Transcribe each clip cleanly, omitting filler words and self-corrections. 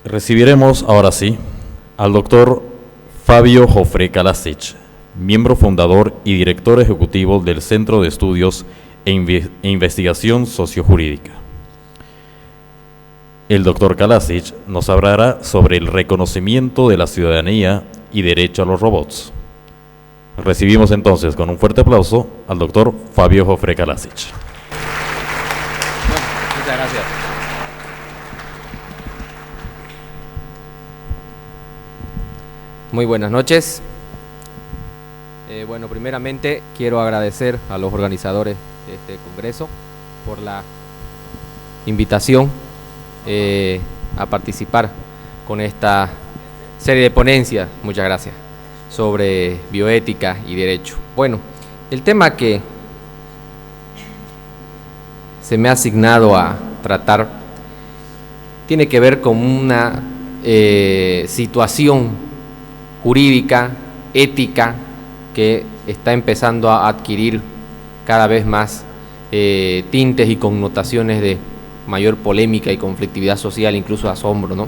Recibiremos ahora sí al doctor Fabio Jofré Kalasic, miembro fundador y director ejecutivo del Centro de Estudios e Investigación Sociojurídica. El doctor Kalasic nos hablará sobre el reconocimiento de la ciudadanía y derecho a los robots. Recibimos entonces con un fuerte aplauso al doctor Fabio Jofré Kalasic. Muchas gracias. Muy buenas noches. Bueno, primeramente quiero agradecer a los organizadores de este congreso por la invitación a participar con esta serie de ponencias, muchas gracias, sobre bioética y derecho. Bueno, el tema que se me ha asignado a tratar tiene que ver con una situación jurídica, ética, que está empezando a adquirir cada vez más tintes y connotaciones de mayor polémica y conflictividad social, incluso asombro, ¿no?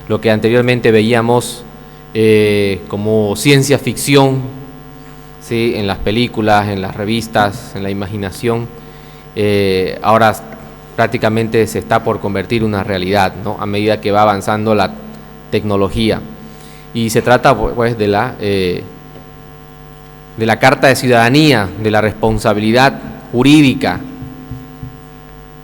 Lo que anteriormente veíamos como ciencia ficción, ¿sí?, en las películas, en las revistas, en la imaginación, ahora prácticamente se está por convertir en una realidad, ¿no?, a medida que va avanzando la tecnología. Y se trata pues de la Carta de Ciudadanía, de la responsabilidad jurídica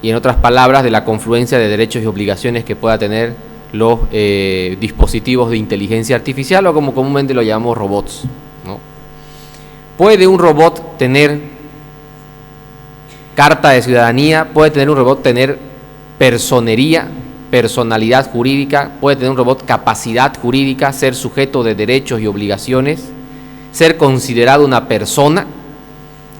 y, en otras palabras, de la confluencia de derechos y obligaciones que pueda tener los dispositivos de inteligencia artificial, o como comúnmente lo llamamos robots, ¿no? ¿Puede un robot tener carta de ciudadanía? ¿Puede tener un robot tener personería, personalidad jurídica? ¿Puede tener un robot capacidad jurídica, ser sujeto de derechos y obligaciones, ser considerado una persona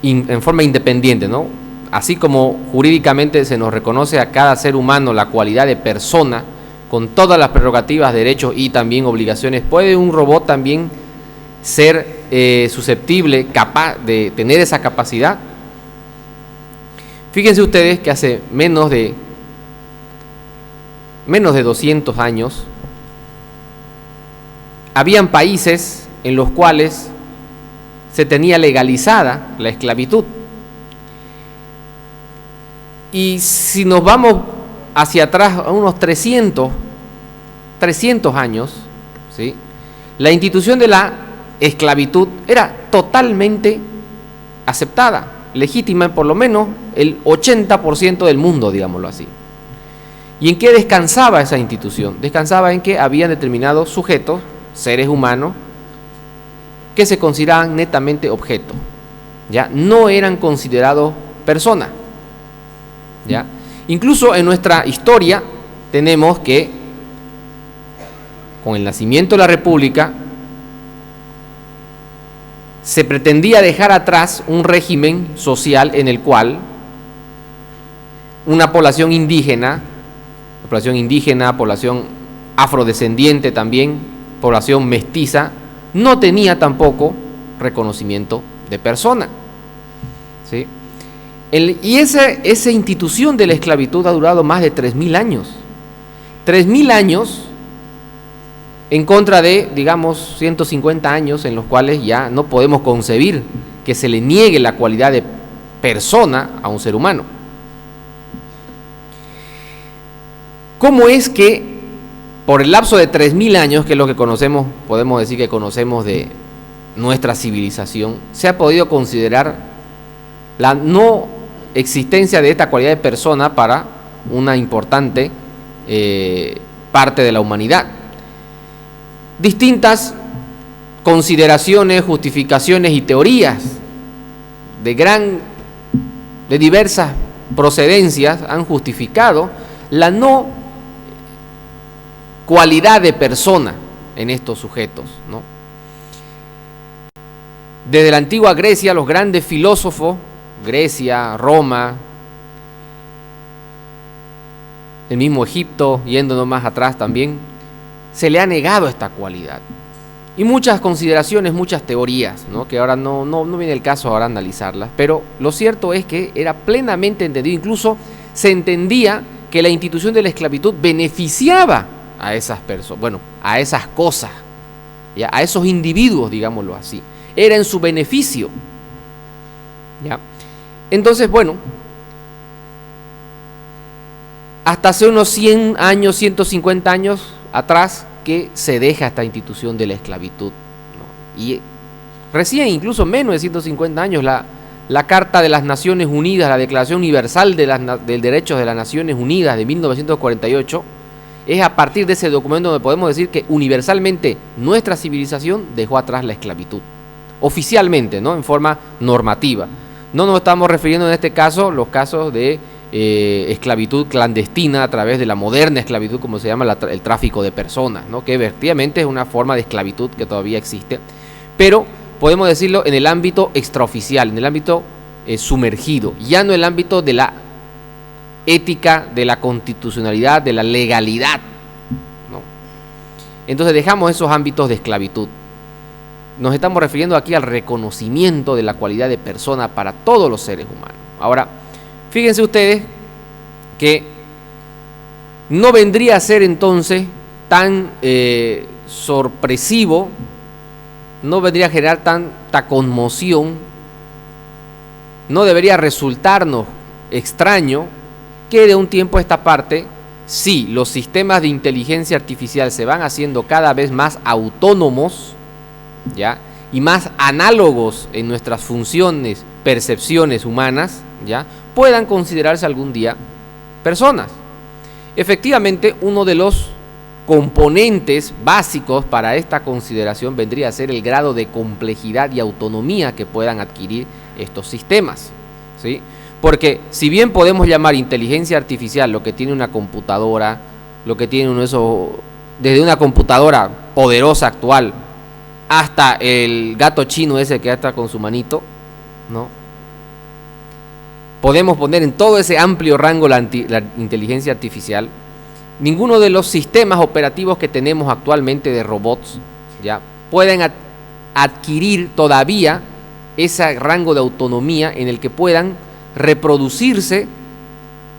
en forma independiente, ¿no? Así como jurídicamente se nos reconoce a cada ser humano la cualidad de persona, con todas las prerrogativas, derechos y también obligaciones, ¿puede un robot también ser susceptible, capaz de tener esa capacidad? Fíjense ustedes que hace menos de 200 años, habían países en los cuales se tenía legalizada la esclavitud. Y si nos vamos hacia atrás a unos 300 años, ¿sí?, la institución de la esclavitud era totalmente aceptada, legítima en por lo menos el 80% del mundo, digámoslo así. ¿Y en qué descansaba esa institución? Descansaba en que había determinados sujetos, seres humanos, que se consideraban netamente objetos, ¿ya? No eran considerados personas, ¿ya? Incluso en nuestra historia tenemos que, con el nacimiento de la República, se pretendía dejar atrás un régimen social en el cual una población indígena, población afrodescendiente también, población mestiza, no tenía tampoco reconocimiento de persona, ¿sí? Y esa institución de la esclavitud ha durado más de 3.000 años. 3.000 años en contra de, digamos, 150 años en los cuales ya no podemos concebir que se le niegue la cualidad de persona a un ser humano. ¿Cómo es que por el lapso de 3.000 años, que es lo que conocemos, podemos decir que conocemos de nuestra civilización, se ha podido considerar la no existencia de esta cualidad de persona para una importante parte de la humanidad? Distintas consideraciones, justificaciones y teorías de diversas procedencias han justificado la no cualidad de persona en estos sujetos, ¿no? Desde la antigua Grecia, los grandes filósofos, Grecia, Roma, el mismo Egipto, yéndonos más atrás también, se le ha negado esta cualidad. Y muchas consideraciones, muchas teorías, ¿no?, que ahora no viene el caso ahora analizarlas, pero lo cierto es que era plenamente entendido, incluso se entendía que la institución de la esclavitud beneficiaba a esas personas, bueno, a esas cosas, ¿ya? A esos individuos, digámoslo así. Era en su beneficio, ¿ya? Entonces, bueno, hasta hace unos 100 años, 150 años atrás, que se deja esta institución de la esclavitud, ¿no? Y recién, incluso menos de 150 años, la Carta de las Naciones Unidas, la Declaración Universal de del Derechos de las Naciones Unidas de 1948, es a partir de ese documento donde podemos decir que universalmente nuestra civilización dejó atrás la esclavitud, oficialmente, ¿no? En forma normativa. No nos estamos refiriendo en este caso los casos de esclavitud clandestina a través de la moderna esclavitud, como se llama el tráfico de personas, ¿no? Que efectivamente es una forma de esclavitud que todavía existe, pero podemos decirlo en el ámbito extraoficial, en el ámbito sumergido, ya no en el ámbito de la ética, de la constitucionalidad, de la legalidad, ¿no? Entonces dejamos esos ámbitos de esclavitud. Nos estamos refiriendo aquí al reconocimiento de la cualidad de persona para todos los seres humanos. Ahora, fíjense ustedes que no vendría a ser entonces tan sorpresivo, no vendría a generar tanta conmoción, no debería resultarnos extraño que de un tiempo a esta parte, sí, los sistemas de inteligencia artificial se van haciendo cada vez más autónomos, ¿ya? Y más análogos en nuestras funciones, percepciones humanas, ¿ya? Puedan considerarse algún día personas. Efectivamente, uno de los componentes básicos para esta consideración vendría a ser el grado de complejidad y autonomía que puedan adquirir estos sistemas, ¿sí? Porque si bien podemos llamar inteligencia artificial lo que tiene una computadora, lo que tiene uno de esos, desde una computadora poderosa actual hasta el gato chino ese que está con su manito, ¿no? Podemos poner en todo ese amplio rango la inteligencia artificial. Ninguno de los sistemas operativos que tenemos actualmente de robots, ¿ya? Pueden adquirir todavía ese rango de autonomía en el que puedan reproducirse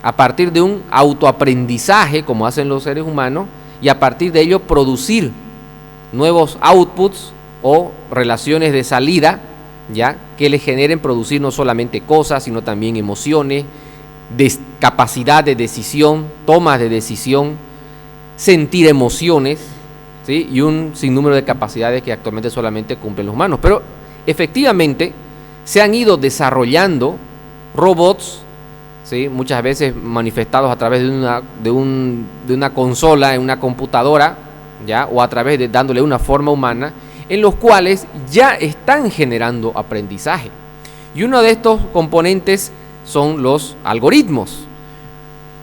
a partir de un autoaprendizaje, como hacen los seres humanos, y a partir de ello producir nuevos outputs o relaciones de salida, ¿ya? Que les generen producir no solamente cosas, sino también emociones, capacidad de decisión, tomas de decisión, sentir emociones, ¿sí? Y un sinnúmero de capacidades que actualmente solamente cumplen los humanos. Pero efectivamente se han ido desarrollando robots, ¿sí? Muchas veces manifestados a través de una consola en una computadora, ¿ya? O a través de dándole una forma humana, en los cuales ya están generando aprendizaje. Y uno de estos componentes son los algoritmos.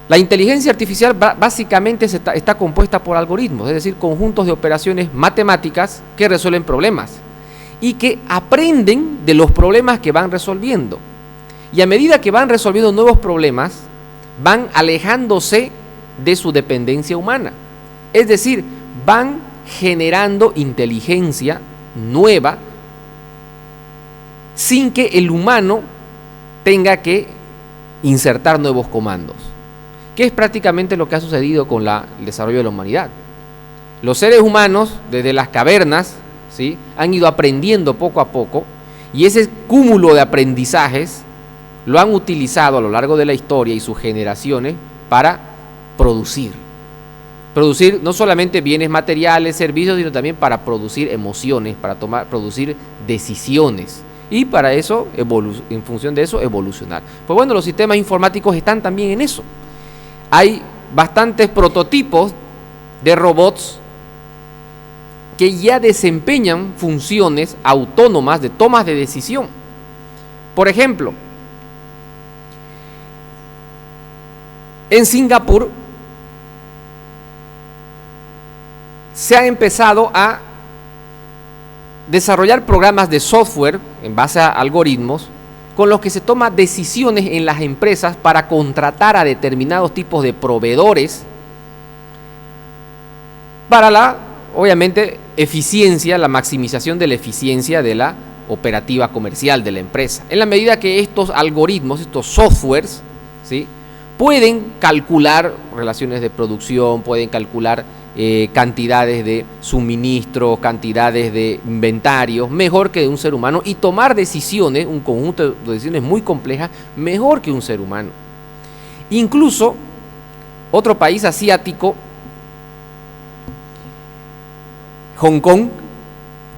La inteligencia artificial básicamente está compuesta por algoritmos, es decir, conjuntos de operaciones matemáticas que resuelven problemas y que aprenden de los problemas que van resolviendo. Y a medida que van resolviendo nuevos problemas, van alejándose de su dependencia humana. Es decir, van generando inteligencia nueva sin que el humano tenga que insertar nuevos comandos, que es prácticamente lo que ha sucedido con el desarrollo de la humanidad. Los seres humanos, desde las cavernas, ¿sí? Han ido aprendiendo poco a poco, y ese cúmulo de aprendizajes lo han utilizado a lo largo de la historia y sus generaciones para producir no solamente bienes materiales, servicios, sino también para producir emociones, para producir decisiones, y para eso, en función de eso, evolucionar. Pues bueno, los sistemas informáticos están también en eso. Hay bastantes prototipos de robots que ya desempeñan funciones autónomas de tomas de decisión. Por ejemplo, en Singapur se han empezado a desarrollar programas de software en base a algoritmos con los que se toman decisiones en las empresas para contratar a determinados tipos de proveedores para obviamente, eficiencia, la maximización de la eficiencia de la operativa comercial de la empresa. En la medida que estos algoritmos, estos softwares, ¿sí? Pueden calcular relaciones de producción, pueden calcular cantidades de suministros, cantidades de inventarios, mejor que de un ser humano, y tomar decisiones, un conjunto de decisiones muy complejas, mejor que un ser humano. Incluso otro país asiático, Hong Kong,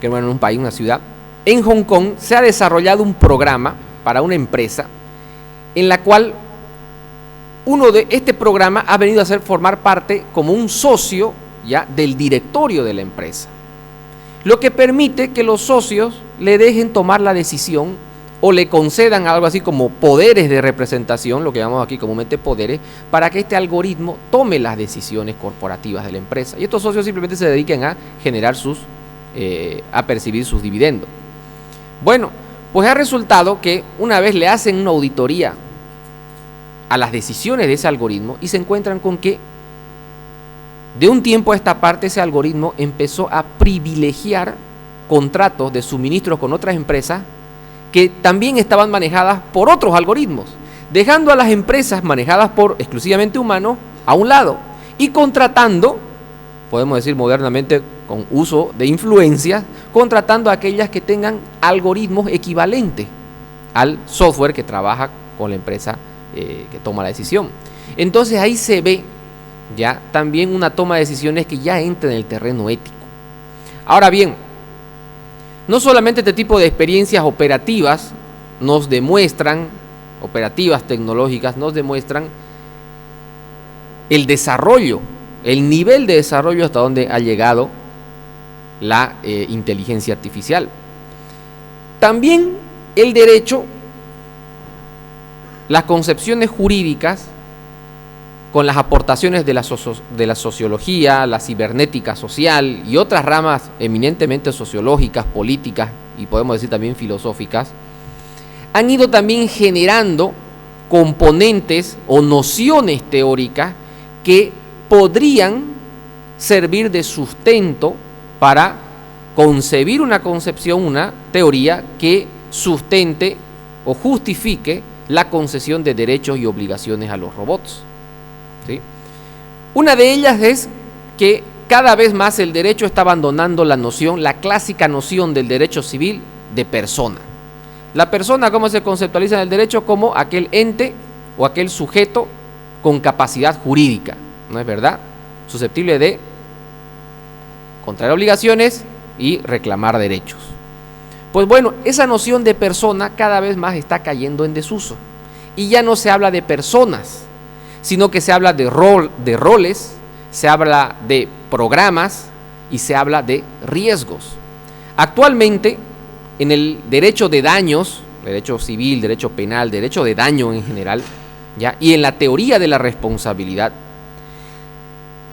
que no es un país, una ciudad, en Hong Kong se ha desarrollado un programa para una empresa en la cual uno de este programa ha venido a formar parte como un socio ya del directorio de la empresa, lo que permite que los socios le dejen tomar la decisión o le concedan algo así como poderes de representación, lo que llamamos aquí comúnmente poderes, para que este algoritmo tome las decisiones corporativas de la empresa. Y estos socios simplemente se dediquen a generar a percibir sus dividendos. Bueno, pues ha resultado que una vez le hacen una auditoría a las decisiones de ese algoritmo y se encuentran con que de un tiempo a esta parte ese algoritmo empezó a privilegiar contratos de suministros con otras empresas que también estaban manejadas por otros algoritmos, dejando a las empresas manejadas por exclusivamente humanos a un lado y contratando, podemos decir modernamente con uso de influencias, contratando a aquellas que tengan algoritmos equivalentes al software que trabaja con la empresa que toma la decisión. Entonces ahí se ve ya también una toma de decisiones que ya entra en el terreno ético. Ahora bien, no solamente este tipo de experiencias operativas nos demuestran, operativas tecnológicas nos demuestran el desarrollo, el nivel de desarrollo hasta donde ha llegado la inteligencia artificial. También el derecho, las concepciones jurídicas, con las aportaciones de la sociología, la cibernética social y otras ramas eminentemente sociológicas, políticas y podemos decir también filosóficas, han ido también generando componentes o nociones teóricas que podrían servir de sustento para concebir una concepción, una teoría que sustente o justifique la concesión de derechos y obligaciones a los robots. ¿Sí? Una de ellas es que cada vez más el derecho está abandonando la clásica noción del derecho civil de persona. La persona, ¿cómo se conceptualiza en el derecho? Como aquel ente o aquel sujeto con capacidad jurídica, ¿no es verdad? Susceptible de contraer obligaciones y reclamar derechos. Pues bueno, esa noción de persona cada vez más está cayendo en desuso y ya no se habla de personas, sino que se habla de roles, se habla de programas y se habla de riesgos. Actualmente, en el derecho de daños, derecho civil, derecho penal, derecho de daño en general, ¿ya? Y en la teoría de la responsabilidad,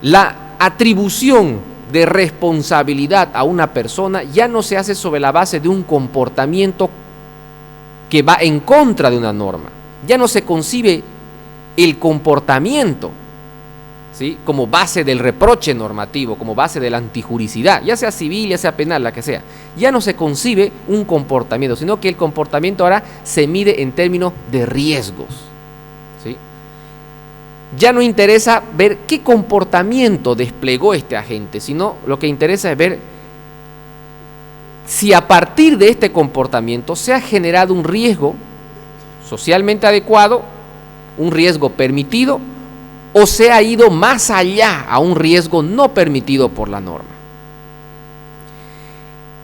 la atribución de responsabilidad a una persona ya no se hace sobre la base de un comportamiento que va en contra de una norma. Ya no se concibe el comportamiento, ¿sí?, como base del reproche normativo, como base de la antijuricidad, ya sea civil, ya sea penal, la que sea. Ya no se concibe un comportamiento, sino que el comportamiento ahora se mide en términos de riesgos, ¿sí? Ya no interesa ver qué comportamiento desplegó este agente, sino lo que interesa es ver si a partir de este comportamiento se ha generado un riesgo socialmente adecuado, un riesgo permitido, o se ha ido más allá a un riesgo no permitido por la norma.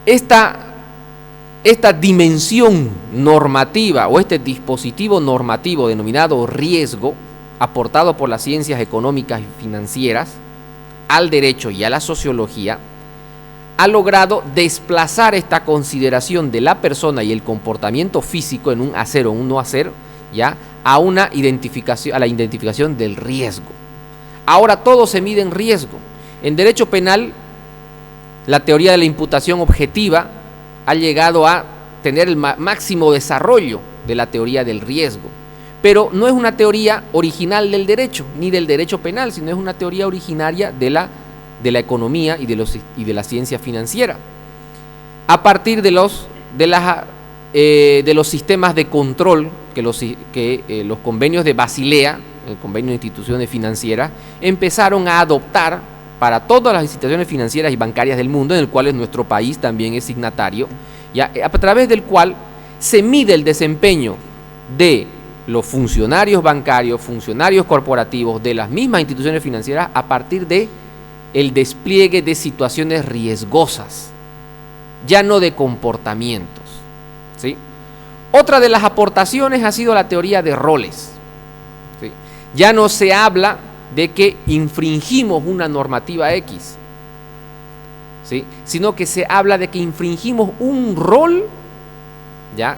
Esta dimensión normativa o este dispositivo normativo denominado riesgo, aportado por las ciencias económicas y financieras al derecho y a la sociología, ha logrado desplazar esta consideración de la persona y el comportamiento físico en un hacer o un no hacer, ya, a la identificación del riesgo. Ahora todo se mide en riesgo. En derecho penal, la teoría de la imputación objetiva ha llegado a tener el máximo desarrollo de la teoría del riesgo, pero no es una teoría original del derecho, ni del derecho penal, sino es una teoría originaria de la economía y de la ciencia financiera. A partir de los sistemas de control que los convenios de Basilea, el convenio de instituciones financieras, empezaron a adoptar para todas las instituciones financieras y bancarias del mundo, en el cual nuestro país también es signatario, ¿ya? A través del cual se mide el desempeño de los funcionarios bancarios, funcionarios corporativos de las mismas instituciones financieras a partir de el despliegue de situaciones riesgosas, ya no de comportamientos, ¿sí? Otra de las aportaciones ha sido la teoría de roles, ¿sí? Ya no se habla de que infringimos una normativa X, ¿sí? Sino que se habla de que infringimos un rol, ¿ya?,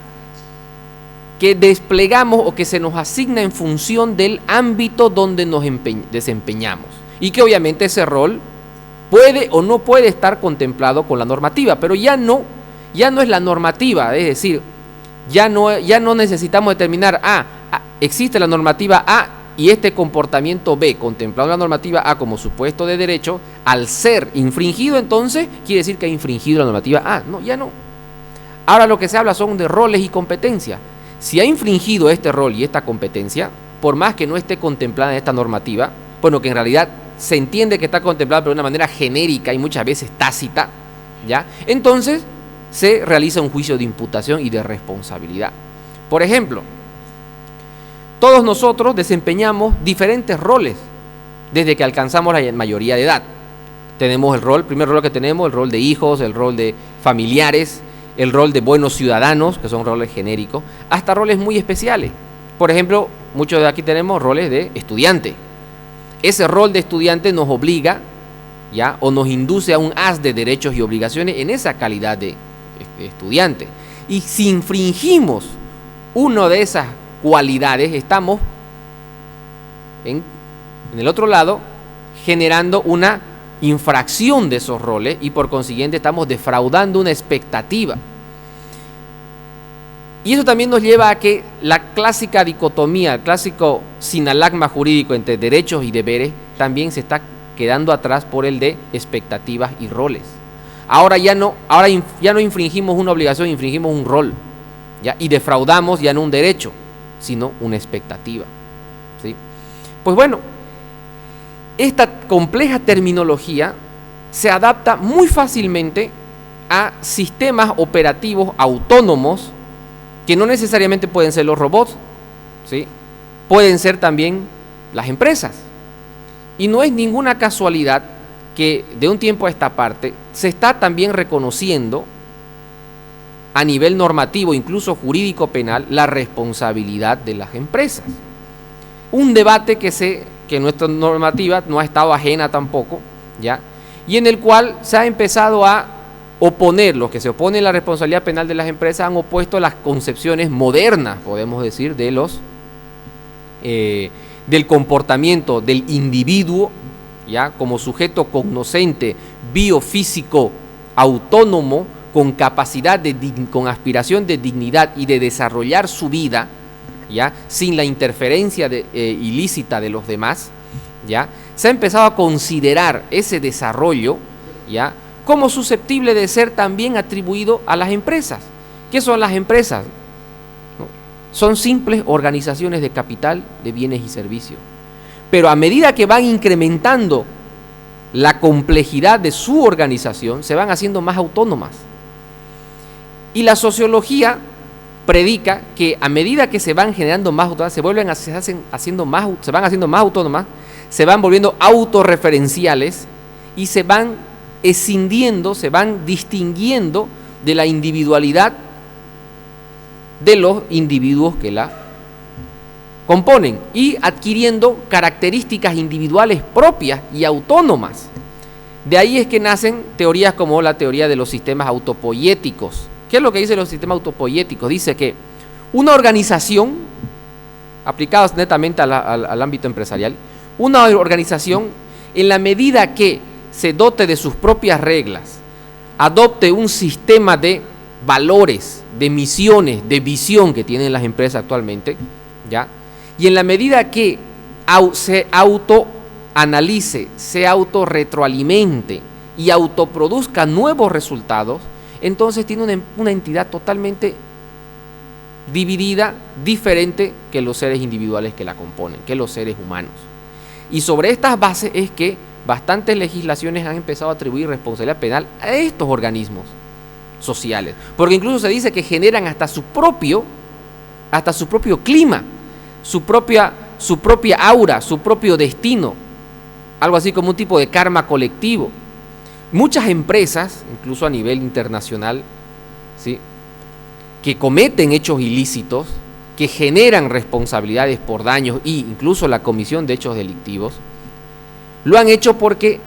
que desplegamos o que se nos asigna en función del ámbito donde nos desempeñamos, y que obviamente ese rol puede o no puede estar contemplado con la normativa, pero ya no es la normativa, es decir, ya no necesitamos determinar, existe la normativa A y este comportamiento B, contemplado en la normativa A como supuesto de derecho, al ser infringido, entonces quiere decir que ha infringido la normativa A. No, ya no. Ahora lo que se habla son de roles y competencias. Si ha infringido este rol y esta competencia, por más que no esté contemplada en esta normativa, bueno, que en realidad se entiende que está contemplada pero de una manera genérica y muchas veces tácita, ¿ya?, entonces se realiza un juicio de imputación y de responsabilidad. Por ejemplo, todos nosotros desempeñamos diferentes roles desde que alcanzamos la mayoría de edad. Tenemos el primer rol que tenemos, el rol de hijos, el rol de familiares, el rol de buenos ciudadanos, que son roles genéricos, hasta roles muy especiales. Por ejemplo, muchos de aquí tenemos roles de estudiante. Ese rol de estudiante nos obliga, ¿ya?, o nos induce a un haz de derechos y obligaciones en esa calidad de estudiante. Y si infringimos una de esas cualidades, estamos en el otro lado generando una infracción de esos roles y por consiguiente estamos defraudando una expectativa. Y eso también nos lleva a que la clásica dicotomía, el clásico sinalagma jurídico entre derechos y deberes también se está quedando atrás por el de expectativas y roles. Ahora ya no infringimos una obligación, infringimos un rol, ¿ya?, y defraudamos ya no un derecho, sino una expectativa, ¿sí? Pues bueno, esta compleja terminología se adapta muy fácilmente a sistemas operativos autónomos que no necesariamente pueden ser los robots, ¿sí?, pueden ser también las empresas. Y no es ninguna casualidad que de un tiempo a esta parte se está también reconociendo a nivel normativo, incluso jurídico penal, la responsabilidad de las empresas. Un debate que nuestra normativa no ha estado ajena tampoco, ¿ya?, y en el cual se ha empezado a oponer, los que se oponen a la responsabilidad penal de las empresas han opuesto las concepciones modernas, podemos decir, de del comportamiento del individuo, ¿ya?, como sujeto cognoscente, biofísico, autónomo, con capacidad, con aspiración de dignidad y de desarrollar su vida, ¿ya?, sin la interferencia ilícita de los demás, ¿ya?, se ha empezado a considerar ese desarrollo, ¿ya?, como susceptible de ser también atribuido a las empresas. ¿Qué son las empresas? ¿No? Son simples organizaciones de capital, de bienes y servicios. Pero a medida que van incrementando la complejidad de su organización, se van haciendo más autónomas. Y la sociología predica que a medida que se van generando más autónomas, se van haciendo más autónomas, se van volviendo autorreferenciales y se van escindiendo, se van distinguiendo de la individualidad de los individuos que la componen y adquiriendo características individuales propias y autónomas. De ahí es que nacen teorías como la teoría de los sistemas autopoiéticos. ¿Qué es lo que dicen los sistemas autopoiéticos? Dice que una organización, aplicados netamente al ámbito empresarial, una organización, en la medida que se dote de sus propias reglas, adopte un sistema de valores, de misiones, de visión que tienen las empresas actualmente, ¿ya?, y en la medida que se autoanalice, se autorretroalimente y autoproduzca nuevos resultados, entonces tiene una entidad totalmente dividida, diferente que los seres individuales que la componen, que los seres humanos. Y sobre estas bases es que bastantes legislaciones han empezado a atribuir responsabilidad penal a estos organismos sociales, porque incluso se dice que generan hasta su propio clima, su propia aura, su propio destino, algo así como un tipo de karma colectivo. Muchas empresas, incluso a nivel internacional, ¿sí?, que cometen hechos ilícitos, que generan responsabilidades por daños e incluso la comisión de hechos delictivos, lo han hecho porque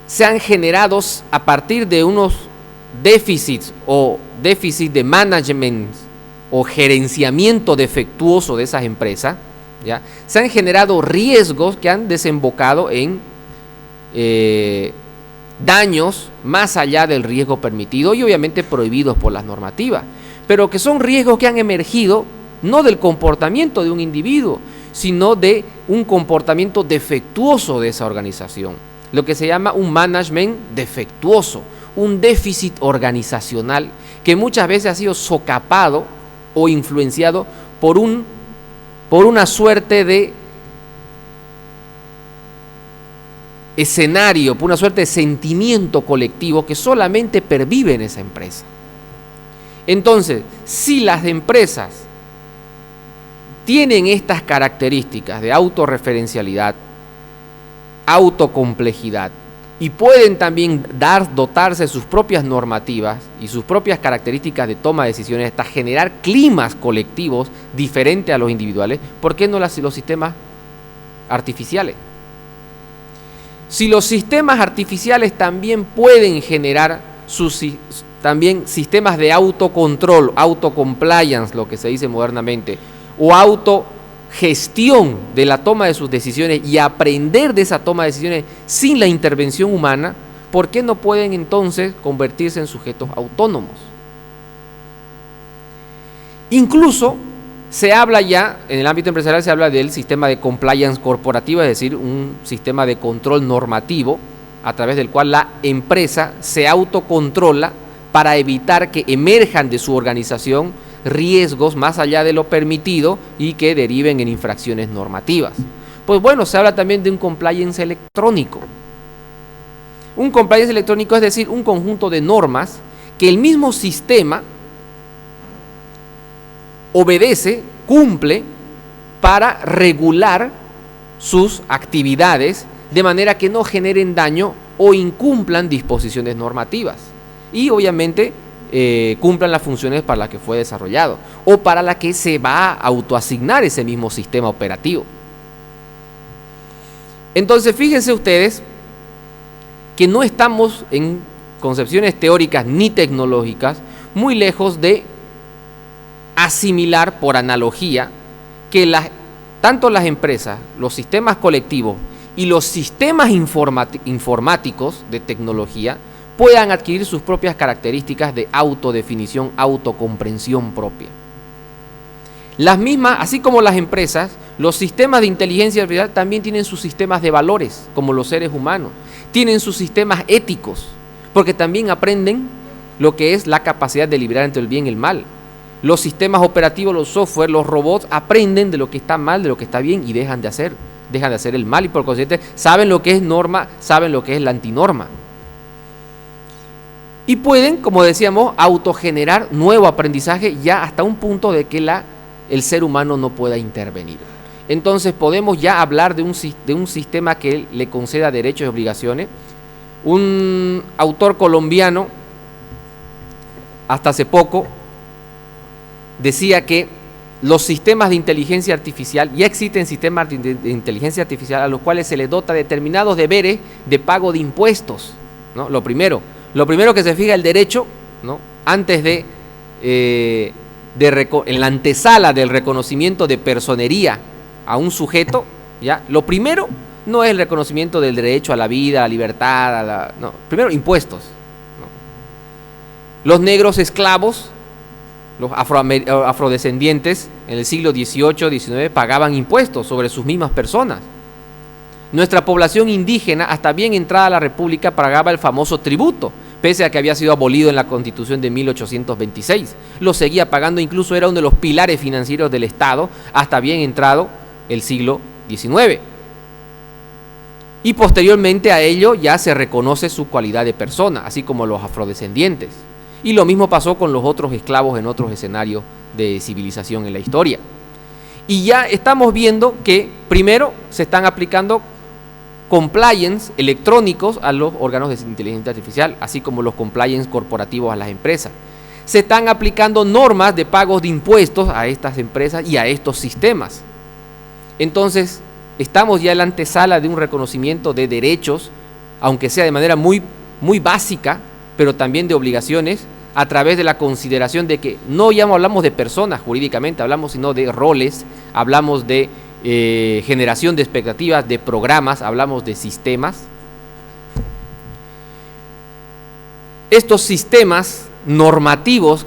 se han generado a partir de unos déficits o déficit de management o gerenciamiento defectuoso de esas empresas, ¿ya? Se han generado riesgos que han desembocado en daños más allá del riesgo permitido y obviamente prohibidos por las normativas, pero que son riesgos que han emergido no del comportamiento de un individuo, sino de un comportamiento defectuoso de esa organización, lo que se llama un management defectuoso, un déficit organizacional que muchas veces ha sido socapado o influenciado por una suerte de escenario, por una suerte de sentimiento colectivo que solamente pervive en esa empresa. Entonces, si las empresas tienen estas características de autorreferencialidad, autocomplejidad, y pueden también dotarse de sus propias normativas y sus propias características de toma de decisiones hasta generar climas colectivos diferentes a los individuales, ¿por qué no los sistemas artificiales? Si los sistemas artificiales también pueden generar también sistemas de autocontrol, autocompliance, lo que se dice modernamente, o autogestión de la toma de sus decisiones y aprender de esa toma de decisiones sin la intervención humana, ¿por qué no pueden entonces convertirse en sujetos autónomos? Incluso se habla ya, en el ámbito empresarial se habla del sistema de compliance corporativa, es decir, un sistema de control normativo a través del cual la empresa se autocontrola para evitar que emerjan de su organización riesgos más allá de lo permitido y que deriven en infracciones normativas. Pues bueno, se habla también de un compliance electrónico. Un compliance electrónico es decir, un conjunto de normas que el mismo sistema obedece, cumple para regular sus actividades de manera que no generen daño o incumplan disposiciones normativas y obviamente cumplan las funciones para las que fue desarrollado o para las que se va a autoasignar ese mismo sistema operativo. Entonces fíjense ustedes que no estamos en concepciones teóricas ni tecnológicas muy lejos de asimilar por analogía que tanto las empresas, los sistemas colectivos y los sistemas informáticos de tecnología puedan adquirir sus propias características de autodefinición, autocomprensión propia. Las mismas, así como las empresas, los sistemas de inteligencia artificial también tienen sus sistemas de valores, como los seres humanos, tienen sus sistemas éticos, porque también aprenden lo que es la capacidad de liberar entre el bien y el mal. Los sistemas operativos, los software, los robots aprenden de lo que está mal, de lo que está bien y dejan de hacer el mal y por consiguiente saben lo que es norma, saben lo que es la antinorma. Y pueden, como decíamos, autogenerar nuevo aprendizaje ya hasta un punto de que el ser humano no pueda intervenir. Entonces podemos ya hablar de un sistema que le conceda derechos y obligaciones. Un autor colombiano, hasta hace poco, decía que los sistemas de inteligencia artificial, ya existen sistemas de inteligencia artificial a los cuales se les dota determinados deberes de pago de impuestos, ¿no? Lo primero que se fija el derecho, ¿no? Antes en la antesala del reconocimiento de personería a un sujeto, ¿ya? Lo primero no es el reconocimiento del derecho a la vida, a la libertad, no, primero impuestos, ¿no? Los negros esclavos, los afrodescendientes en el siglo XVIII, XIX pagaban impuestos sobre sus mismas personas. Nuestra población indígena, hasta bien entrada a la República, pagaba el famoso tributo, pese a que había sido abolido en la Constitución de 1826. Lo seguía pagando, incluso era uno de los pilares financieros del Estado, hasta bien entrado el siglo XIX. y posteriormente a ello ya se reconoce su cualidad de persona, así como los afrodescendientes. Y lo mismo pasó con los otros esclavos en otros escenarios de civilización en la historia. Y ya estamos viendo que primero se están aplicando compliance electrónicos a los órganos de inteligencia artificial, así como los compliance corporativos a las empresas. Se están aplicando normas de pagos de impuestos a estas empresas y a estos sistemas. Entonces, estamos ya en la antesala de un reconocimiento de derechos, aunque sea de manera muy básica, pero también de obligaciones, a través de la consideración de que no ya no hablamos de personas jurídicamente, hablamos sino de roles, hablamos de generación de expectativas, de programas, hablamos de sistemas. Estos sistemas normativos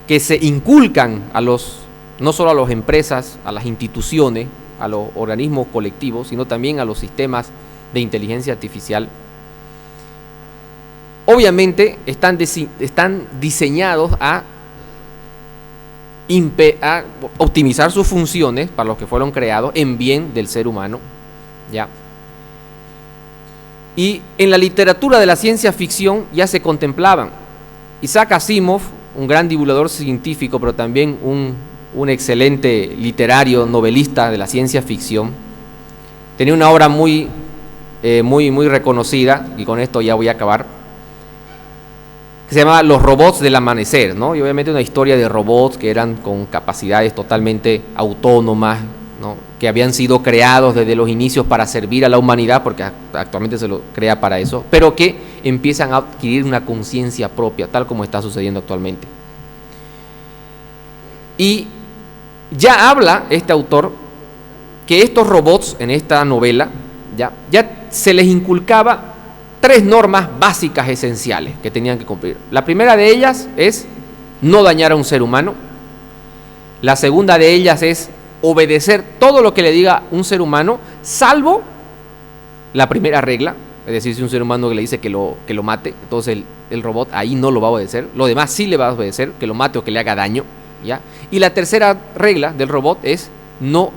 que se inculcan a no solo a las empresas, a las instituciones, a los organismos colectivos, sino también a los sistemas de inteligencia artificial, obviamente están diseñados a optimizar sus funciones para los que fueron creados en bien del ser humano, ¿ya? Y en la literatura de la ciencia ficción ya se contemplaban. Isaac Asimov, un gran divulgador científico, pero también un excelente literario, novelista de la ciencia ficción, tenía una obra muy reconocida, y con esto ya voy a acabar, que se llamaba Los robots del amanecer, ¿no? Y obviamente una historia de robots que eran con capacidades totalmente autónomas, ¿no? Que habían sido creados desde los inicios para servir a la humanidad, porque actualmente se lo crea para eso, pero que empiezan a adquirir una conciencia propia, tal como está sucediendo actualmente. Y ya habla este autor que estos robots en esta novela ya se les inculcaba 3 normas básicas esenciales que tenían que cumplir. La primera de ellas es no dañar a un ser humano. La segunda de ellas es obedecer todo lo que le diga un ser humano, salvo la primera regla, es decir, si un ser humano le dice que lo mate, entonces el robot ahí no lo va a obedecer, lo demás sí le va a obedecer, que lo mate o que le haga daño, ¿ya? Y la tercera regla del robot es no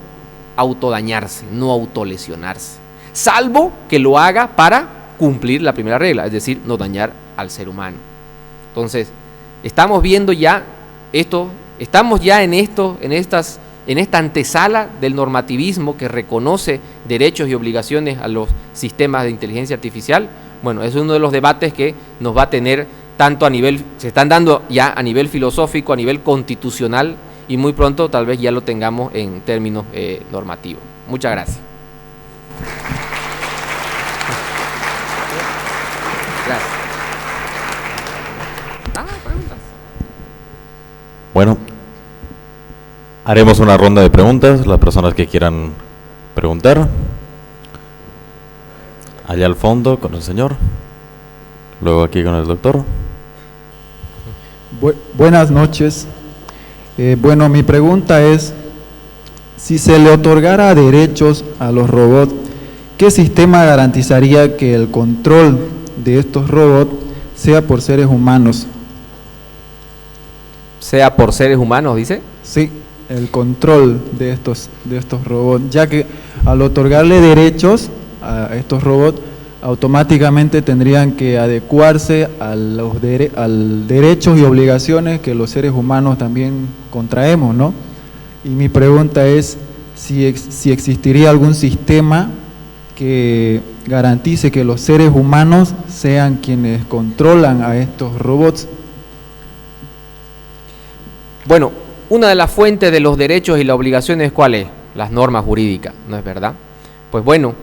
autodañarse, no autolesionarse, salvo que lo haga para cumplir la primera regla, es decir, no dañar al ser humano. Entonces, estamos viendo ya esto, estamos ya en esta antesala del normativismo que reconoce derechos y obligaciones a los sistemas de inteligencia artificial. Bueno, es uno de los debates que nos va a tener tanto a nivel, se están dando ya a nivel filosófico, a nivel constitucional, y muy pronto tal vez ya lo tengamos en términos normativos. Muchas gracias. Gracias. Preguntas. Bueno, haremos una ronda de preguntas, las personas que quieran preguntar. Allá al fondo con el señor, luego aquí con el doctor. Buenas noches. Bueno, mi pregunta es, si se le otorgara derechos a los robots, ¿qué sistema garantizaría que el control de estos robots sea por seres humanos? ¿Sea por seres humanos, dice? Sí, el control de estos robots, ya que al otorgarle derechos a estos robots, automáticamente tendrían que adecuarse a los derechos y obligaciones que los seres humanos también contraemos, ¿no? Y mi pregunta es si existiría algún sistema que garantice que los seres humanos sean quienes controlan a estos robots. Bueno, una de las fuentes de los derechos y las obligaciones, ¿cuál es? Las normas jurídicas, ¿no es verdad? Pues bueno,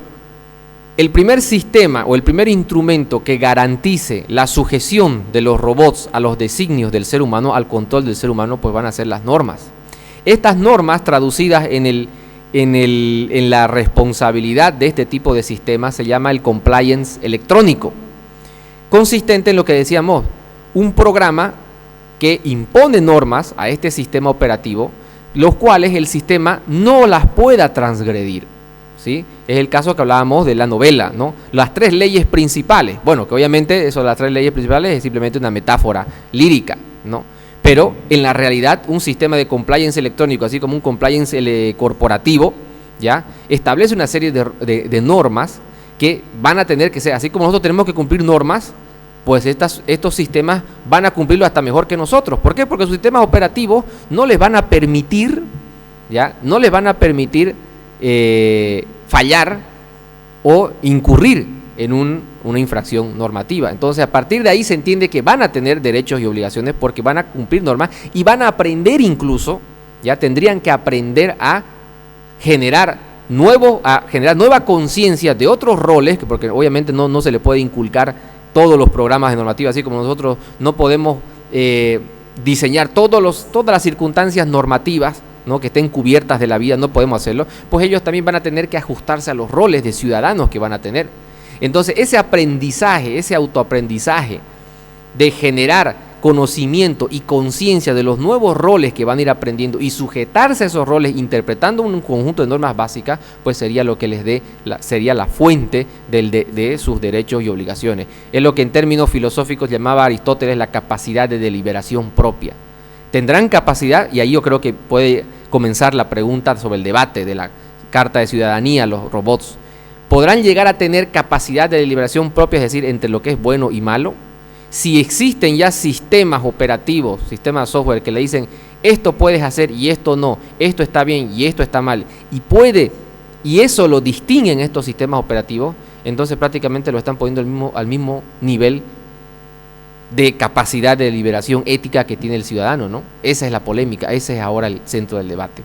el primer sistema o el primer instrumento que garantice la sujeción de los robots a los designios del ser humano, al control del ser humano, pues van a ser las normas. Estas normas traducidas en la responsabilidad de este tipo de sistemas se llama el compliance electrónico, consistente en lo que decíamos, un programa que impone normas a este sistema operativo, los cuales el sistema no las pueda transgredir, ¿sí? Es el caso que hablábamos de la novela, ¿no? Las 3 leyes principales, bueno, que obviamente eso de las 3 leyes principales es simplemente una metáfora lírica, ¿no? Pero en la realidad un sistema de compliance electrónico, así como un compliance corporativo, ¿ya? Establece una serie de normas que van a tener que ser, así como nosotros tenemos que cumplir normas, pues estos sistemas van a cumplirlo hasta mejor que nosotros. ¿Por qué? Porque sus sistemas operativos no les van a permitir, ¿ya? No les van a permitir fallar o incurrir en una infracción normativa. Entonces, a partir de ahí se entiende que van a tener derechos y obligaciones porque van a cumplir normas y van a aprender incluso, ya tendrían que aprender a generar nueva conciencia de otros roles, porque obviamente no se le puede inculcar todos los programas de normativa, así como nosotros no podemos diseñar todas las circunstancias normativas, ¿no?, que estén cubiertas de la vida, no podemos hacerlo, pues ellos también van a tener que ajustarse a los roles de ciudadanos que van a tener. Entonces, ese aprendizaje, ese autoaprendizaje de generar conocimiento y conciencia de los nuevos roles que van a ir aprendiendo y sujetarse a esos roles interpretando un conjunto de normas básicas, pues sería lo que les dé, sería la fuente de sus derechos y obligaciones. Es lo que en términos filosóficos llamaba Aristóteles la capacidad de deliberación propia. Tendrán capacidad, y ahí yo creo que puede comenzar la pregunta sobre el debate de la Carta de Ciudadanía, los robots. ¿Podrán llegar a tener capacidad de deliberación propia, es decir, entre lo que es bueno y malo? Si existen ya sistemas operativos, sistemas de software que le dicen esto puedes hacer y esto no, esto está bien y esto está mal, y eso lo distinguen estos sistemas operativos, entonces prácticamente lo están poniendo al mismo nivel de capacidad de deliberación ética que tiene el ciudadano, ¿no? Esa es la polémica, ese es ahora el centro del debate.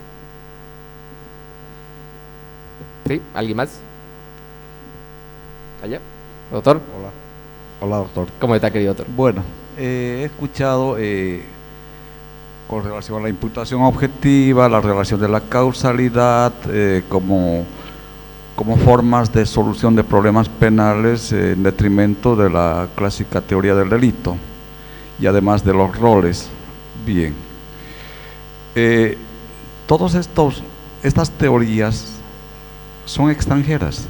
¿Sí? ¿Alguien más? ¿Allá? ¿Doctor? Hola. Hola, doctor. ¿Cómo está, querido doctor? Bueno, he escuchado con relación a la imputación objetiva, la relación de la causalidad, como formas de solución de problemas penales en detrimento de la clásica teoría del delito y además de los roles. Bien. Todas estas teorías son extranjeras.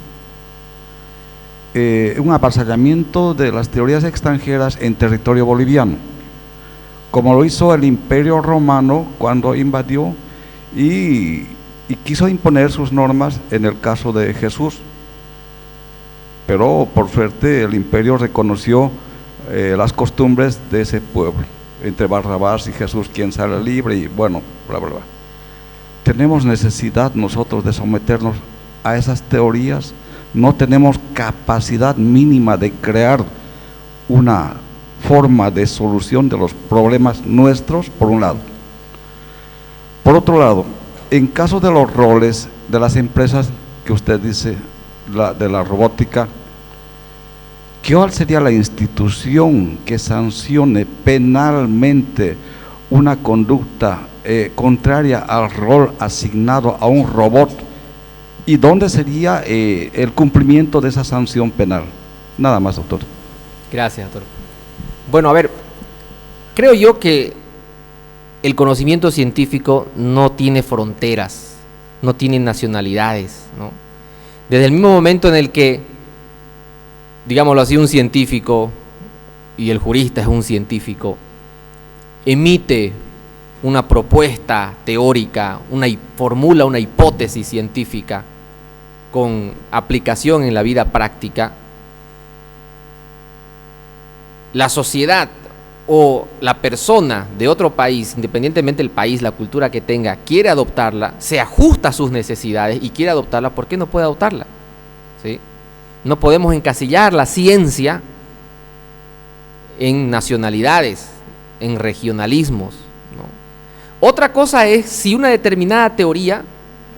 Un avasallamiento de las teorías extranjeras en territorio boliviano, como lo hizo el Imperio Romano cuando invadió y quiso imponer sus normas en el caso de Jesús, pero por suerte el imperio reconoció las costumbres de ese pueblo, entre Barrabás y Jesús, quien sale libre, y bueno, bla, bla, bla. Tenemos necesidad nosotros de someternos a esas teorías. No tenemos capacidad mínima de crear una forma de solución de los problemas nuestros, por un lado. Por otro lado, en caso de los roles de las empresas que usted dice, de la robótica, ¿cuál sería la institución que sancione penalmente una conducta contraria al rol asignado a un robot? ¿Y dónde sería el cumplimiento de esa sanción penal? Nada más, doctor. Gracias, doctor. Bueno, a ver, creo yo que el conocimiento científico no tiene fronteras, no tiene nacionalidades, ¿no? Desde el mismo momento en el que, digámoslo así, un científico, y el jurista es un científico, emite una propuesta teórica, formula una hipótesis científica con aplicación en la vida práctica, la sociedad o la persona de otro país, independientemente del país, la cultura que tenga, quiere adoptarla, se ajusta a sus necesidades y quiere adoptarla, ¿por qué no puede adoptarla? ¿Sí? No podemos encasillar la ciencia en nacionalidades, en regionalismos, ¿no? Otra cosa es si una determinada teoría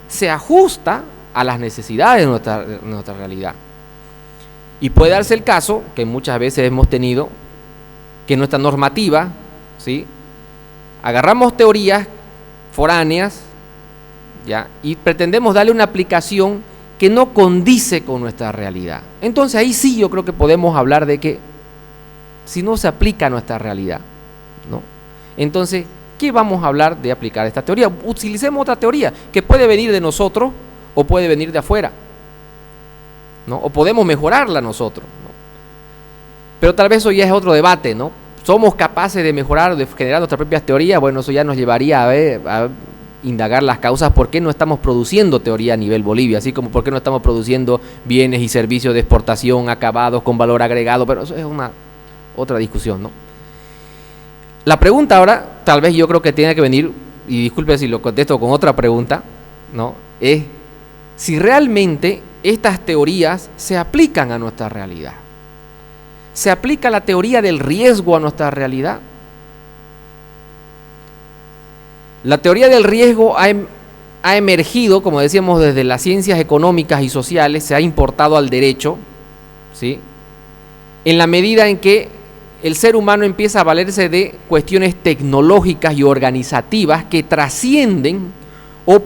se ajusta a las necesidades de nuestra realidad. Y puede darse el caso, que muchas veces hemos tenido, que nuestra normativa, ¿sí?, agarramos teorías foráneas, ¿ya?, y pretendemos darle una aplicación que no condice con nuestra realidad. Entonces ahí sí yo creo que podemos hablar de que si no se aplica a nuestra realidad, ¿no? Entonces, ¿qué vamos a hablar de aplicar esta teoría? Utilicemos otra teoría que puede venir de nosotros o puede venir de afuera, ¿no? O podemos mejorarla nosotros, ¿no? Pero tal vez eso ya es otro debate, ¿no? ¿Somos capaces de mejorar, de generar nuestras propias teorías? Bueno, eso ya nos llevaría a indagar las causas por qué no estamos produciendo teoría a nivel Bolivia, así como por qué no estamos produciendo bienes y servicios de exportación acabados con valor agregado, pero eso es una otra discusión, ¿no? La pregunta ahora, tal vez yo creo que tiene que venir, y disculpe si lo contesto con otra pregunta, ¿no? Es si realmente estas teorías se aplican a nuestra realidad. ¿Se aplica la teoría del riesgo a nuestra realidad? La teoría del riesgo ha emergido, como decíamos, desde las ciencias económicas y sociales, se ha importado al derecho, ¿sí? En la medida en que el ser humano empieza a valerse de cuestiones tecnológicas y organizativas que trascienden o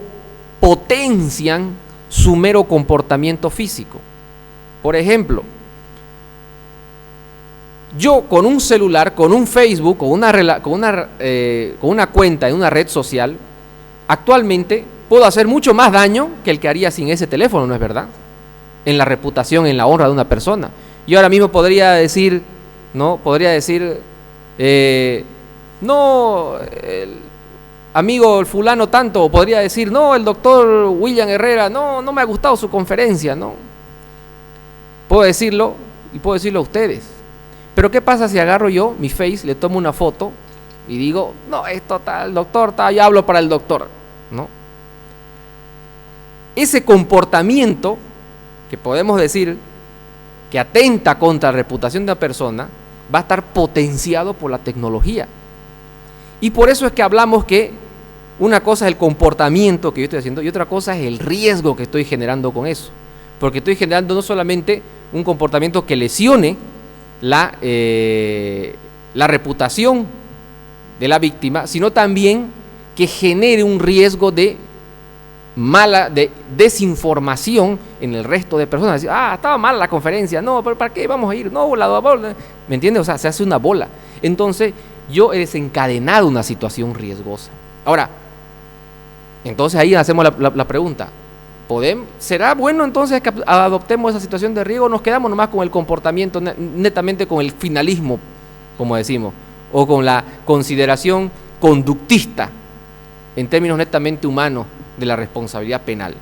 potencian su mero comportamiento físico. Por ejemplo, yo con un celular, con un Facebook, con una cuenta en una red social, actualmente puedo hacer mucho más daño que el que haría sin ese teléfono, ¿no es verdad? En la reputación, en la honra de una persona. Yo ahora mismo podría decir, ¿no? No, el amigo el fulano tanto, o podría decir, no, el doctor William Herrera, no me ha gustado su conferencia, ¿no? Puedo decirlo y puedo decirlo a ustedes. Pero ¿qué pasa si agarro yo mi Face, le tomo una foto y digo, no, esto está, el doctor está, yo hablo para el doctor, ¿no? Ese comportamiento que podemos decir que atenta contra la reputación de una persona va a estar potenciado por la tecnología. Y por eso es que hablamos que una cosa es el comportamiento que yo estoy haciendo y otra cosa es el riesgo que estoy generando con eso. Porque estoy generando no solamente un comportamiento que lesione la reputación de la víctima, sino también que genere un riesgo de desinformación en el resto de personas. Decir, estaba mala la conferencia, no, pero ¿para qué vamos a ir? No, la bola, ¿me entiendes? O sea, se hace una bola. Entonces, yo he desencadenado una situación riesgosa. Ahora, entonces ahí hacemos la pregunta. ¿Será bueno entonces que adoptemos esa situación de riesgo o nos quedamos nomás con el comportamiento, netamente con el finalismo, como decimos, o con la consideración conductista en términos netamente humanos de la responsabilidad penal?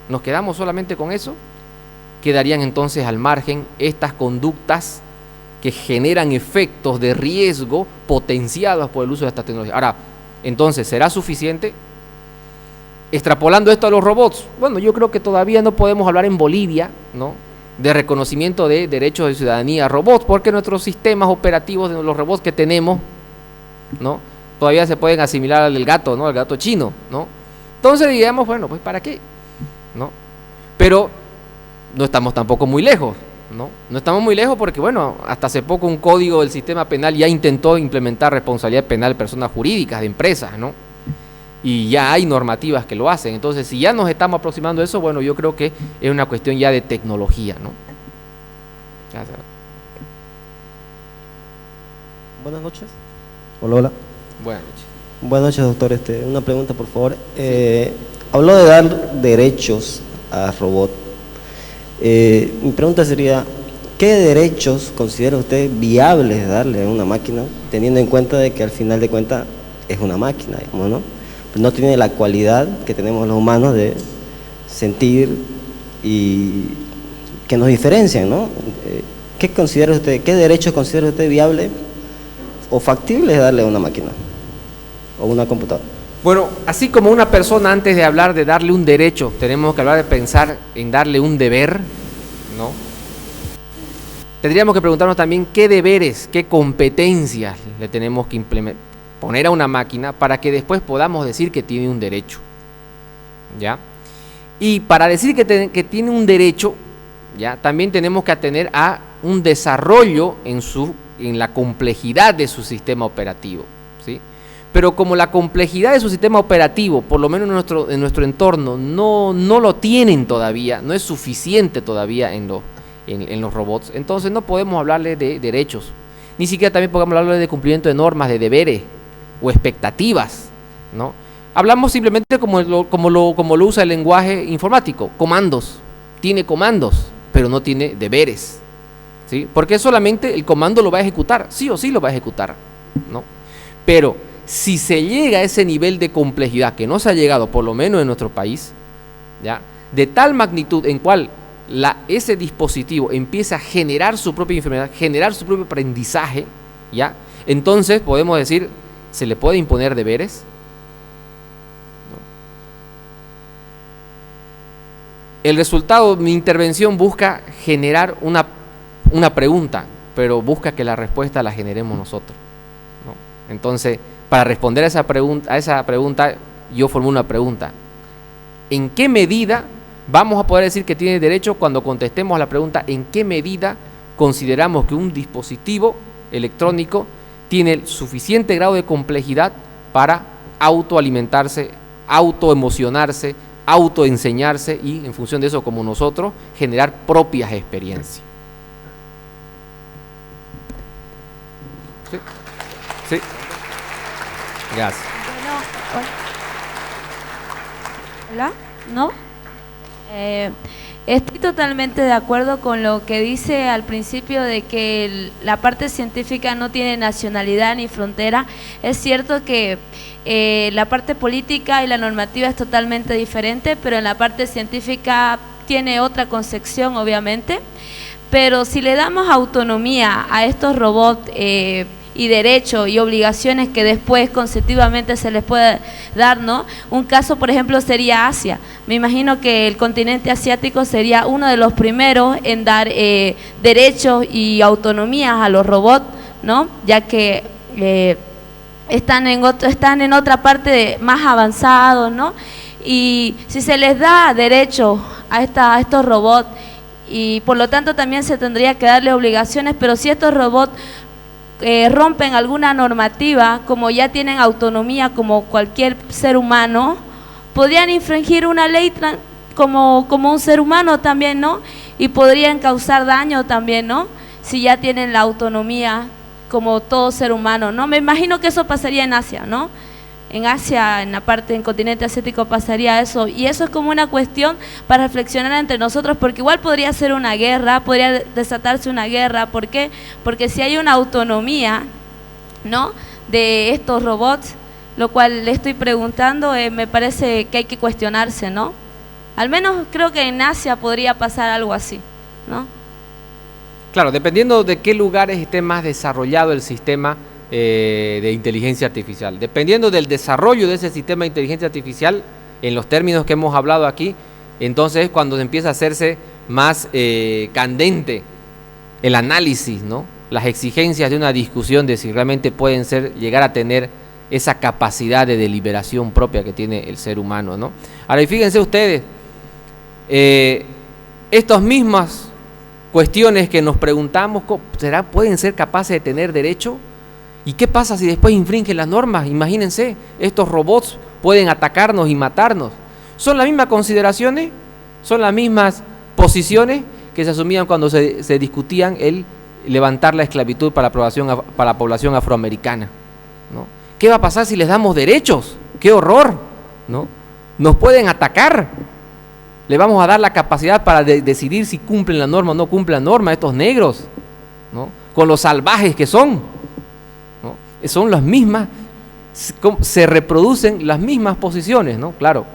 ¿Nos quedamos solamente con eso? Quedarían entonces al margen estas conductas que generan efectos de riesgo potenciados por el uso de esta tecnología. Ahora, entonces, ¿será suficiente? Extrapolando esto a los robots, bueno, yo creo que todavía no podemos hablar en Bolivia, ¿no?, de reconocimiento de derechos de ciudadanía a robots, porque nuestros sistemas operativos de los robots que tenemos, ¿no?, todavía se pueden asimilar al del gato, ¿no?, al gato chino, ¿no? Entonces digamos, bueno, pues ¿para qué? ¿No? Pero no estamos tampoco muy lejos, ¿no? No estamos muy lejos porque, bueno, hasta hace poco un código del sistema penal ya intentó implementar responsabilidad penal de personas jurídicas, de empresas, ¿no? Y ya hay normativas que lo hacen. Entonces, si ya nos estamos aproximando a eso, bueno, yo creo que es una cuestión ya de tecnología, ¿no? Gracias. Buenas noches. Hola. Buenas noches. Buenas noches, doctor. Una pregunta, por favor. Habló de dar derechos a robot. Mi pregunta sería, ¿qué derechos considera usted viables darle a una máquina, teniendo en cuenta de que al final de cuentas es una máquina, digamos, ¿no? No tiene la cualidad que tenemos los humanos de sentir y que nos diferencian, ¿no? ¿Qué derechos considera usted viable o factible darle a una máquina o una computadora? Bueno, así como una persona, antes de hablar de darle un derecho, tenemos que hablar de pensar en darle un deber, ¿no? Tendríamos que preguntarnos también qué deberes, qué competencias le tenemos que poner a una máquina para que después podamos decir que tiene un derecho, ¿ya? Y para decir que tiene un derecho, ¿ya?, también tenemos que atender a un desarrollo en la complejidad de su sistema operativo, ¿sí? Pero como la complejidad de su sistema operativo, por lo menos en nuestro entorno, no lo tienen todavía, no es suficiente todavía en los robots, entonces no podemos hablarle de derechos, ni siquiera también podemos hablarle de cumplimiento de normas, de deberes o expectativas, ¿no? Hablamos simplemente como lo usa el lenguaje informático, comandos. Tiene comandos, pero no tiene deberes, ¿sí? Porque solamente el comando lo va a ejecutar, sí o sí lo va a ejecutar, ¿no? Pero si se llega a ese nivel de complejidad, que no se ha llegado, por lo menos en nuestro país, ¿ya?, de tal magnitud en cual ese dispositivo empieza a generar su propia enfermedad, generar su propio aprendizaje, ¿ya?, entonces podemos decir, ¿se le puede imponer deberes? El resultado, mi intervención busca generar una pregunta, pero busca que la respuesta la generemos nosotros, ¿no? Entonces, para responder a esa pregunta, yo formé una pregunta. ¿En qué medida vamos a poder decir que tiene derecho cuando contestemos a la pregunta en qué medida consideramos que un dispositivo electrónico tiene el suficiente grado de complejidad para autoalimentarse, autoemocionarse, autoenseñarse y, en función de eso, como nosotros, generar propias experiencias? Sí. Sí. Gracias. Hola. ¿No? Estoy totalmente de acuerdo con lo que dice al principio de que la parte científica no tiene nacionalidad ni frontera. Es cierto que la parte política y la normativa es totalmente diferente, pero en la parte científica tiene otra concepción, obviamente. Pero si le damos autonomía a estos robots y derechos y obligaciones que después conceptivamente se les puede dar, ¿no? Un caso, por ejemplo, sería Asia. Me imagino que el continente asiático sería uno de los primeros en dar derechos y autonomías a los robots, ¿no? Ya que están en otra parte más avanzados, ¿no? Y si se les da derechos a estos robots, y por lo tanto también se tendría que darle obligaciones, pero si estos robots rompen alguna normativa, como ya tienen autonomía como cualquier ser humano, podrían infringir una ley como un ser humano también, ¿no? Y podrían causar daño también, ¿no? Si ya tienen la autonomía como todo ser humano, ¿no? Me imagino que eso pasaría en Asia, ¿no? En Asia, en el continente asiático pasaría eso, y eso es como una cuestión para reflexionar entre nosotros, porque igual podría ser una guerra, podría desatarse una guerra. ¿Por qué? Porque si hay una autonomía, ¿no?, de estos robots, lo cual le estoy preguntando, me parece que hay que cuestionarse, ¿no? Al menos creo que en Asia podría pasar algo así, ¿no? Claro, dependiendo de qué lugares esté más desarrollado el sistema de inteligencia artificial. Dependiendo del desarrollo de ese sistema de inteligencia artificial, en los términos que hemos hablado aquí, entonces es cuando empieza a hacerse más candente el análisis, ¿no?, las exigencias de una discusión de si realmente pueden llegar a tener esa capacidad de deliberación propia que tiene el ser humano, ¿no? Ahora, y fíjense ustedes, estas mismas cuestiones que nos preguntamos, ¿pueden ser capaces de tener derecho? ¿Y qué pasa si después infringen las normas? Imagínense, estos robots pueden atacarnos y matarnos. ¿Son las mismas consideraciones? ¿Son las mismas posiciones que se asumían cuando se discutían el levantar la esclavitud para la población afroamericana, ¿no? ¿Qué va a pasar si les damos derechos? ¡Qué horror!, ¿no? Nos pueden atacar. Le vamos a dar la capacidad para decidir si cumplen la norma o no cumplen la norma a estos negros, ¿no?, con los salvajes que son. Son las mismas, se reproducen las mismas posiciones, ¿no? Claro,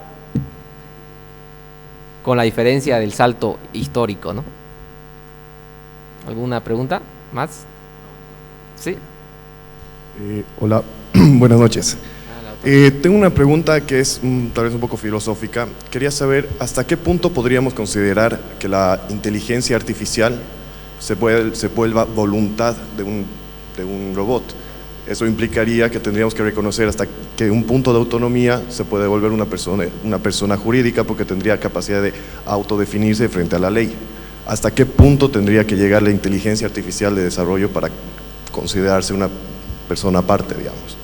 con la diferencia del salto histórico, ¿no? ¿Alguna pregunta más? ¿Sí? Hola, buenas noches. Tengo una pregunta que es tal vez un poco filosófica. Quería saber hasta qué punto podríamos considerar que la inteligencia artificial se vuelva voluntad de un robot. Eso implicaría que tendríamos que reconocer hasta que un punto de autonomía se puede volver una persona jurídica, porque tendría capacidad de autodefinirse frente a la ley. ¿Hasta qué punto tendría que llegar la inteligencia artificial de desarrollo para considerarse una persona aparte, digamos?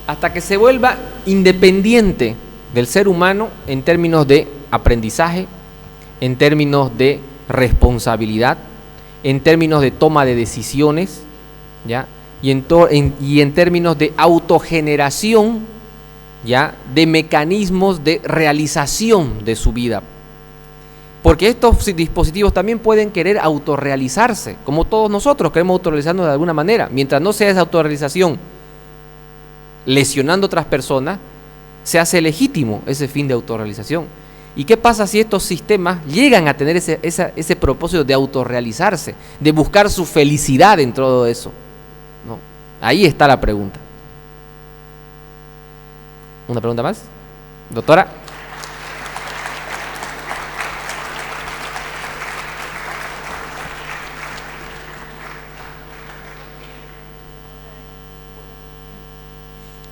Hasta que se vuelva independiente del ser humano en términos de aprendizaje, en términos de responsabilidad, en términos de toma de decisiones, ¿ya?, y en términos de autogeneración, ¿ya?, de mecanismos de realización de su vida. Porque estos dispositivos también pueden querer autorrealizarse, como todos nosotros queremos autorrealizarnos de alguna manera. Mientras no sea esa autorrealización lesionando a otras personas, se hace legítimo ese fin de autorrealización. ¿Y qué pasa si estos sistemas llegan a tener ese propósito de autorrealizarse, de buscar su felicidad en todo eso? ¿No? Ahí está la pregunta. ¿Una pregunta más? Doctora.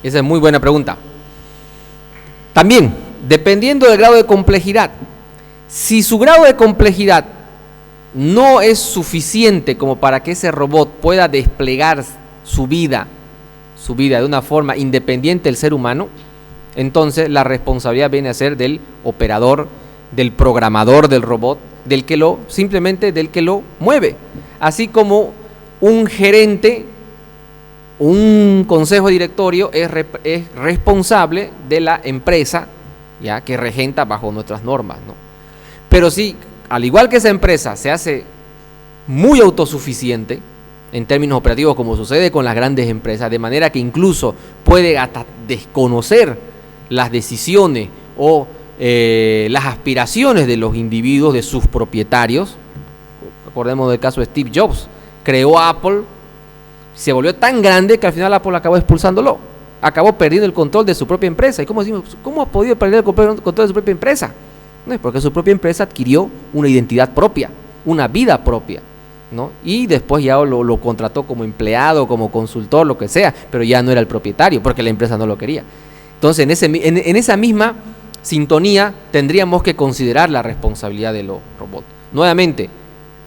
Esa es muy buena pregunta. También, dependiendo del grado de complejidad, si su grado de complejidad no es suficiente como para que ese robot pueda desplegar su vida de una forma independiente del ser humano, entonces la responsabilidad viene a ser del operador, del programador del robot, simplemente del que lo mueve. Así como un gerente, un consejo directorio es responsable de la empresa, ya que regenta bajo nuestras normas, ¿no? Pero si, al igual que esa empresa se hace muy autosuficiente en términos operativos, como sucede con las grandes empresas, de manera que incluso puede hasta desconocer las decisiones o las aspiraciones de los individuos, de sus propietarios. Recordemos del caso de Steve Jobs, creó Apple, se volvió tan grande que al final Apple acabó expulsándolo, acabó perdiendo el control de su propia empresa. ¿Y cómo decimos? ¿Cómo ha podido perder el control de su propia empresa? No es porque su propia empresa adquirió una identidad propia, una vida propia, ¿no? Y después ya lo contrató como empleado, como consultor, lo que sea, pero ya no era el propietario porque la empresa no lo quería. Entonces, en esa misma sintonía tendríamos que considerar la responsabilidad de los robots. Nuevamente,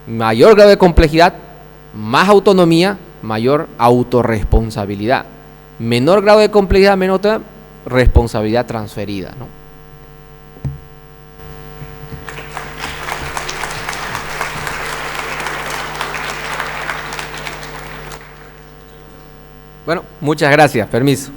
mayor grado de complejidad, más autonomía, mayor autorresponsabilidad. Menor grado de complejidad, menor responsabilidad transferida, ¿no? Bueno, muchas gracias. Permiso.